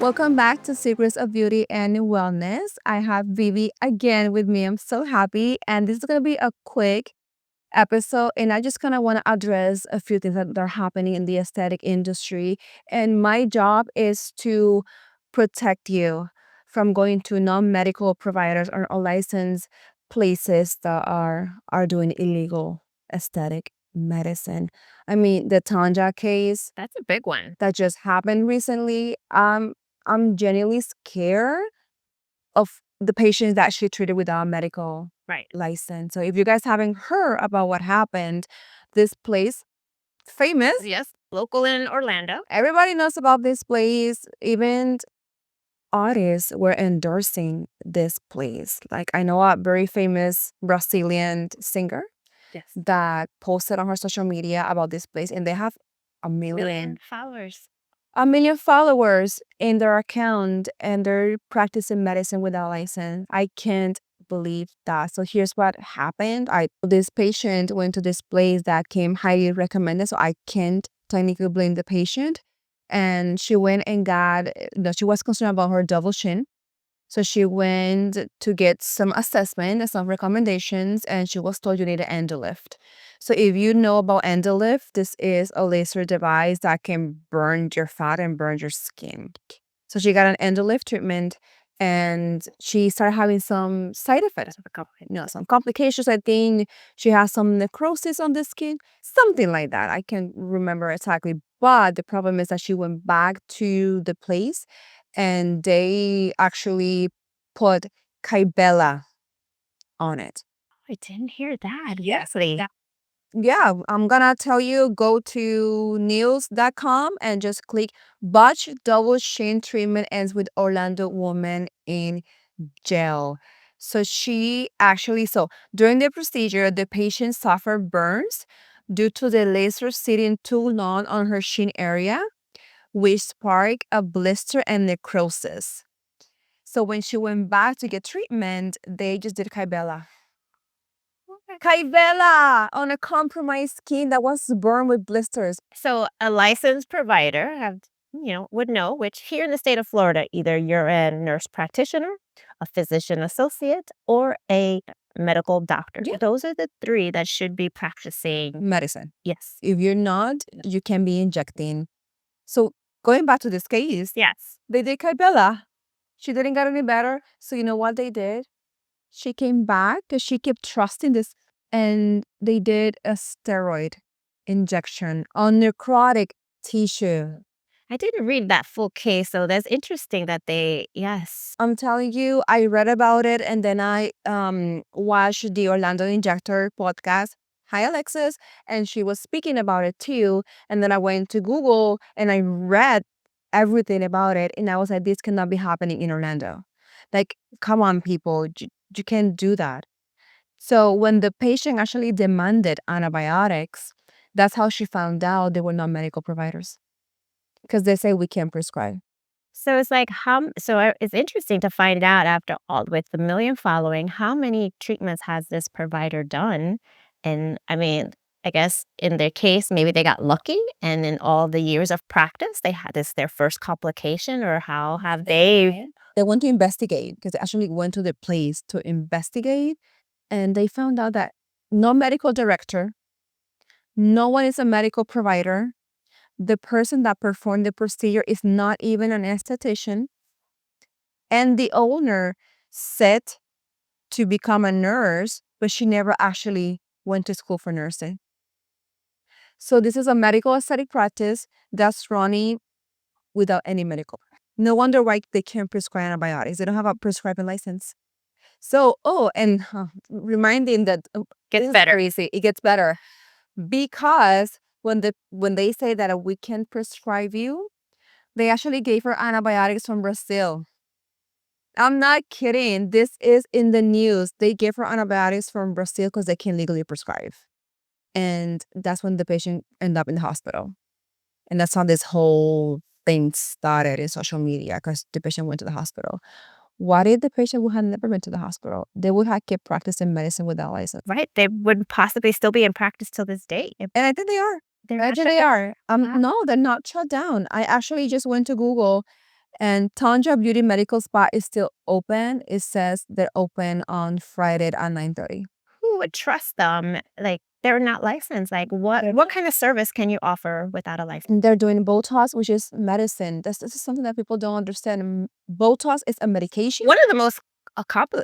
Welcome back to Secrets of Beauty and Wellness. I have Vivi again with me. I'm so happy. And this is going to be a quick episode. And I just kind of want to address a few things that are happening in the aesthetic industry. And my job is to protect you from going to non-medical providers or unlicensed places that are doing illegal aesthetic medicine. I mean, the Tanja case That's a big one. that just happened recently, I'm genuinely scared of the patients that she treated without a medical Right. license. So if you guys haven't heard about what happened, this place, famous, Yes. Local in Orlando. everybody knows about this place. Even artists were endorsing this place. Like I know a very famous Brazilian singer Yes. that posted on her social media about this place, and they have a Million followers. million followers in their account, and they're practicing medicine without a license. I can't believe that. So here's what happened. This patient went to this place that came highly recommended, so I can't technically blame the patient. And she went and got, she was concerned about her double chin. So she went to get some assessment and some recommendations, and she was told you need an endolift. So if you know about endolift, this is a laser device that can burn your fat and burn your skin. So she got an endolift treatment, and she started having some side effects, some complications. I think she has some necrosis on the skin, something like that. I can't remember exactly. But the problem is that she went back to the place and they actually put Kybella on it. I didn't hear that. Yes. Really. Yeah, I'm gonna tell you, go to news.com and just click botch double chin treatment ends with Orlando woman in jail. So during the procedure, the patient suffered burns due to the laser sitting too long on her chin area, which sparked a blister and necrosis. So when she went back to get treatment, they just did Kybella. Kybella on a compromised skin that was burned with blisters. So a licensed provider would know, which here in the state of Florida, either you're a nurse practitioner, a physician associate, or a medical doctor. Yeah. Those are the three that should be practicing. Medicine. Yes. If you're not, you can be injecting. So going back to this case, Yes. they did Kybella. She didn't get any better. So you know what they did? She came back because she kept trusting this, and they did a steroid injection on necrotic tissue. I didn't read that full case, so that's interesting that yes. I'm telling you, I read about it, and then I watched the Orlando Injector podcast. Hi, Alexis. And she was speaking about it too. And then I went to Google and I read everything about it. And I was like, this cannot be happening in Orlando. Like, come on, people. You can't do that. So when the patient actually demanded antibiotics, that's how she found out they were not medical providers, because they say we can't prescribe. So it's like it's interesting to find out after all with the million following, how many treatments has this provider done? And I mean, I guess in their case, maybe they got lucky and in all the years of practice, they had this their first complication, or how have they? They went to investigate, because they actually went to the place to investigate, and they found out that no medical director, no one is a medical provider. The person that performed the procedure is not even an esthetician. And the owner said to become a nurse, but she never actually went to school for nursing. So this is a medical aesthetic practice that's running without any medical. No wonder why they can't prescribe antibiotics. They don't have a prescribing license. So, reminding that Gets better. crazy. It gets better because when they say that we can prescribe you, they actually gave her antibiotics from Brazil. I'm not kidding. This is in the news. They gave her antibiotics from Brazil because they can legally prescribe. And that's when the patient ended up in the hospital. And that's how this whole thing started in social media, because the patient went to the hospital. What if the patient would have never been to the hospital? They would have kept practicing medicine without license. Right. They would possibly still be in practice till this day. And I think they are. They're I not think shut they down. are. Wow. No, they're not shut down. I actually just went to Google And Tanja Beauty Medical Spa is still open. It says they're open on Friday at 9:30. Who would trust them? Like, they're not licensed. Like, what kind of service can you offer without a license? And they're doing Botox, which is medicine. This is something that people don't understand. Botox is a medication. One of the most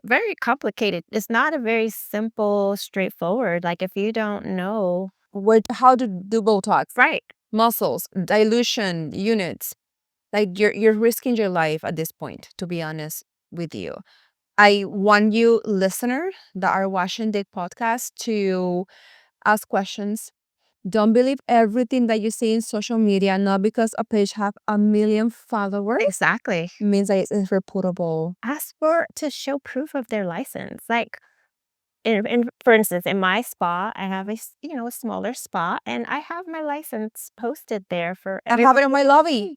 very complicated. It's not a very simple, straightforward. Like, if you don't know, How to do Botox, right? muscles, dilution units. Like you're risking your life at this point, to be honest with you. I want you listener that are watching the podcast to ask questions. Don't believe everything that you see in social media, not because a page have a million followers Exactly. means that it's reputable. Ask to show proof of their license. Like, for instance, in my spa, I have a smaller spa, and I have my license posted there for I have it in my lobby.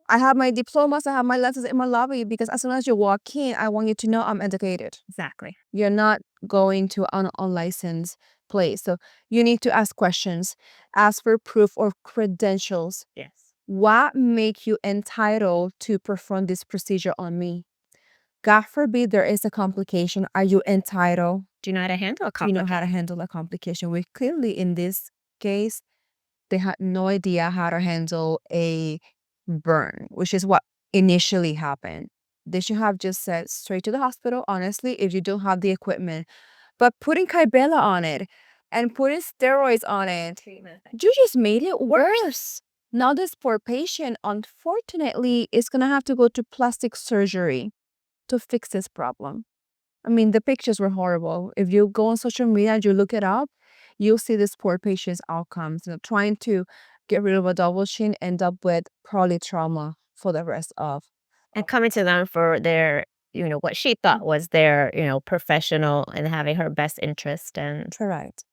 I have my diplomas, I have my letters in my lobby because as soon as you walk in, I want you to know I'm educated. Exactly. You're not going to an unlicensed place. So you need to ask questions, ask for proof or credentials. Yes. What make you entitled to perform this procedure on me? God forbid there is a complication. Are you entitled? Do you know how to handle a Do you know how to complication? handle a complication? We clearly in this case, they had no idea how to handle a burn, which is what initially happened. They should have just said straight to the hospital, honestly, if you don't have the equipment. But putting Kybella on it and putting steroids on it, you just made it worse. Now this poor patient, unfortunately, is gonna have to go to plastic surgery to fix this problem. I mean, the pictures were horrible. If you go on social media and you look it up, you'll see this poor patient's outcomes. Trying to get rid of a double chin, end up with probably trauma for the rest of. And coming to them for their, what she thought was their, professional and having her best interest and Correct.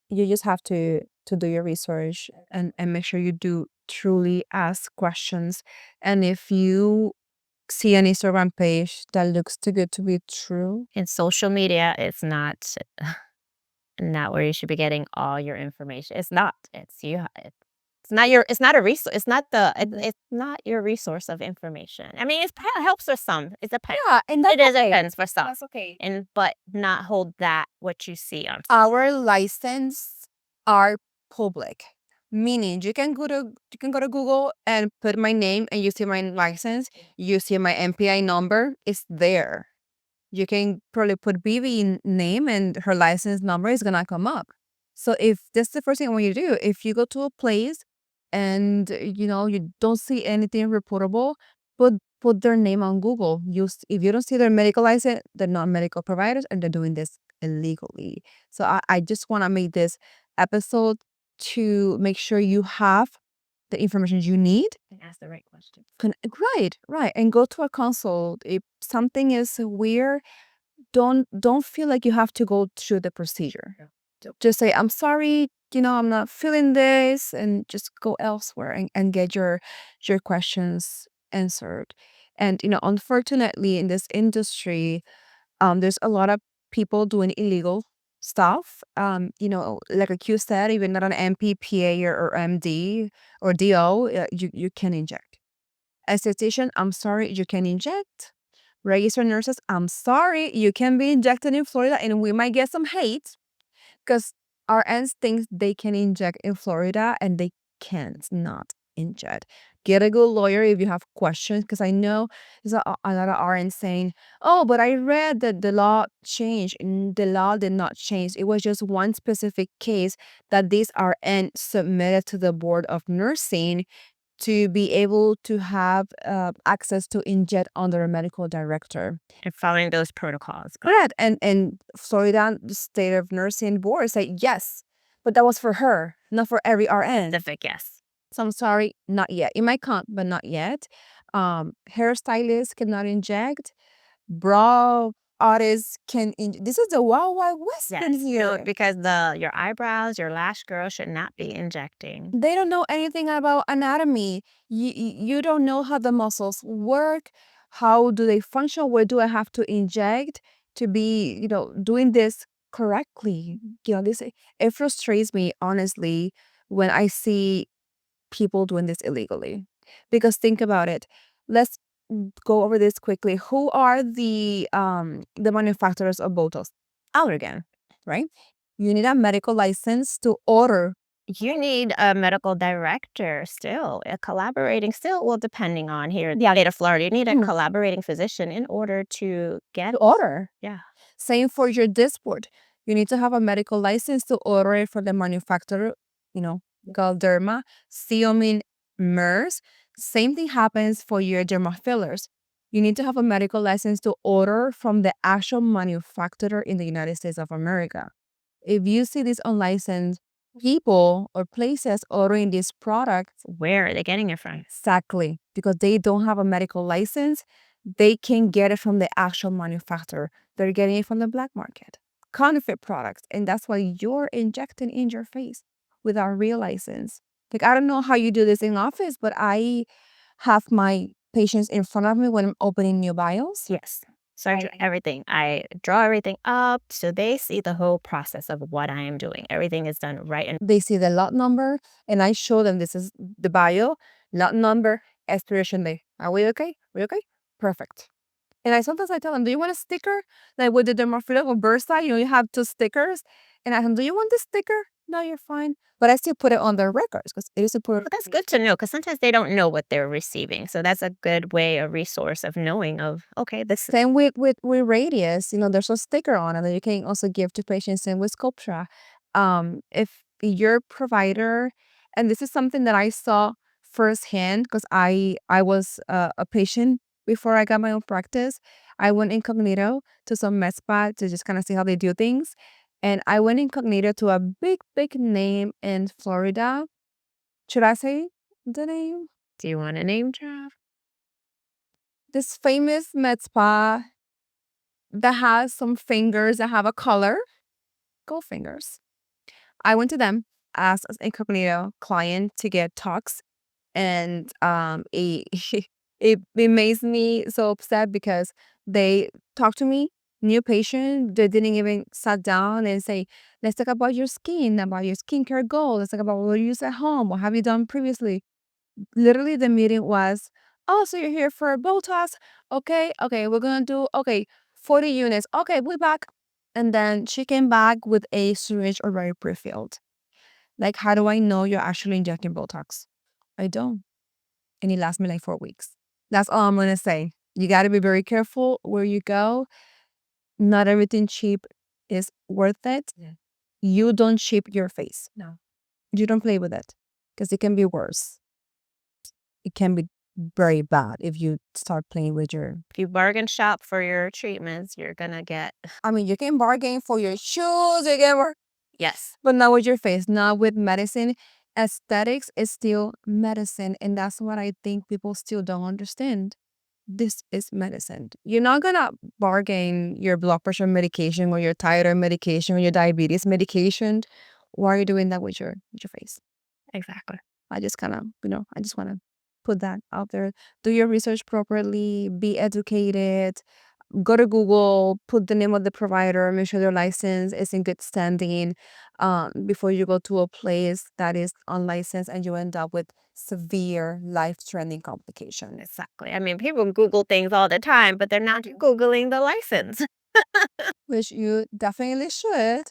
You just have to do your research and make sure you do truly ask questions. And if you see an Instagram page that looks too good to be true, in social media, it's not where you should be getting all your information. It's not. It's not a resource. It's not your resource of information. I mean, it helps for some. It depends. yeah, and that's okay. Depends for some. That's okay. But not hold that what you see on. Our license are public, meaning you can go to Google and put my name and you see my license, you see my MPI number, it's there. You can probably put BB name and her license number is gonna come up. So if that's the first thing I want you to do, if you go to a place and you don't see anything reportable, put their name on Google. If you don't see their medical license, they're not medical providers and they're doing this illegally. So I just want to make this episode to make sure you have the information you need. And ask the right questions. Right, and go to a consult. If something is weird, don't feel like you have to go through the procedure. Just say, I'm sorry, I'm not feeling this, and just go elsewhere and get your questions answered. And unfortunately in this industry, there's a lot of people doing illegal stuff. Like you said, even not an MPPA or MD or DO, you can inject. Esthetician, I'm sorry, you can inject. Registered nurses, I'm sorry, you can be injected in Florida, and we might get some hate because RNs think they can inject in Florida and they can't not inject. Get a good lawyer if you have questions, because I know there's a lot of RNs saying, oh, but I read that the law changed. The law did not change. It was just one specific case that this RN submitted to the Board of Nursing to be able to have access to inject under a medical director. And following those protocols. Correct. And Florida State of Nursing Board said yes, but that was for her, not for every RN. Specific, yes. So I'm sorry, not yet. It might come, but not yet. Hairstylists cannot inject. Bra artists can inject. This is the Wild Wild West in Yes. here. So, because your eyebrows, your lash girl should not be injecting. They don't know anything about anatomy. You don't know how the muscles work. How do they function? Where do I have to inject to be, doing this correctly? It frustrates me, honestly, when I see people doing this illegally. Because think about it. Let's go over this quickly. Who are the manufacturers of Botox? Allergan, right? You need a medical license to order. You need a medical director still, a collaborating still, well, depending on here, the state of Florida, you need a collaborating physician in order to get To order. yeah. Same for your Dysport. You need to have a medical license to order it from the manufacturer, you know, Galderma, Xeomin, MERS. Same thing happens for your derma fillers. You need to have a medical license to order from the actual manufacturer in the United States of America. If you see these unlicensed people or places ordering these products, Where are they getting it from? exactly, because they don't have a medical license, they can get it from the actual manufacturer. They're getting it from the black market. Counterfeit products. And that's why you're injecting in your face without real license. Like, I don't know how you do this in office, but I have my patients in front of me when I'm opening new vials. Yes. So I do everything. I draw everything up so they see the whole process of what I am doing. Everything is done right and They see the lot number, and I show them this is the bio, lot number, expiration date. Are we okay? We okay? Perfect. And I tell them, do you want a sticker? Like with the dermophilia or Versa, you have two stickers. And I said, do you want the sticker? No, you're fine. But I still put it on their records because it is important. but that's good to know because sometimes they don't know what they're receiving. So that's a good way, a resource of knowing of, okay, this Same with Radius, there's a sticker on it that you can also give to patients. Same with Sculptra. If your provider, and this is something that I saw firsthand because I was a patient before I got my own practice. I went incognito to some med spa to just kind of see how they do things, and I went incognito to a big name in Florida. Should I say the name? do you want a name drop? This famous med spa that has some fingers that have a color, gold fingers. I went to them as an incognito client to get talks, and it makes me so upset because they talked to me, new patient. They didn't even sit down and say, "Let's talk about your skin, about your skincare goals. Let's talk about what you use at home. What have you done previously?" Literally, the meeting was, "Oh, so you're here for Botox? Okay, we're gonna do 40 units. Okay, we're back." And then she came back with a syringe already pre-filled. Like, how do I know you're actually injecting Botox? I don't. And it lasts me like 4 weeks. That's all I'm gonna say. You gotta be very careful where you go. Not everything cheap is worth it. Yeah. You don't cheap your face. No. You don't play with it because it can be worse. It can be very bad if you start playing with your. If you bargain shop for your treatments, you're gonna get I mean, you can bargain for your shoes, you can yes. but not with your face, not with medicine. Aesthetics is still medicine, and that's what I think people still don't understand. This is medicine. You're not gonna bargain your blood pressure medication or your thyroid medication or your diabetes medication. Why are you doing that with your face? Exactly. I just kind of, I just want to put that out there. Do your research properly, be educated, go to Google, put the name of the provider, make sure their license is in good standing before you go to a place that is unlicensed and you end up with severe life-threatening complications. Exactly. I mean, people Google things all the time, but they're not Googling the license. Which you definitely should.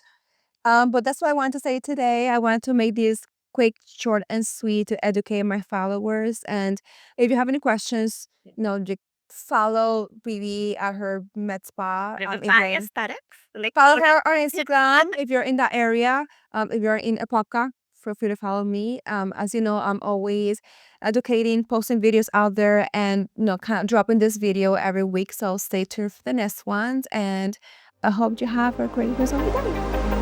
But that's what I wanted to say today. I wanted to make this quick, short, and sweet to educate my followers. And if you have any questions, just follow Bibi at her med spa. Aesthetics. Like, Follow her on Instagram if you're in that area. If you're in Apopka, feel free to follow me. As you know, I'm always educating, posting videos out there, and kind of dropping this video every week. So stay tuned for the next ones. And I hope you have a great rest of the day.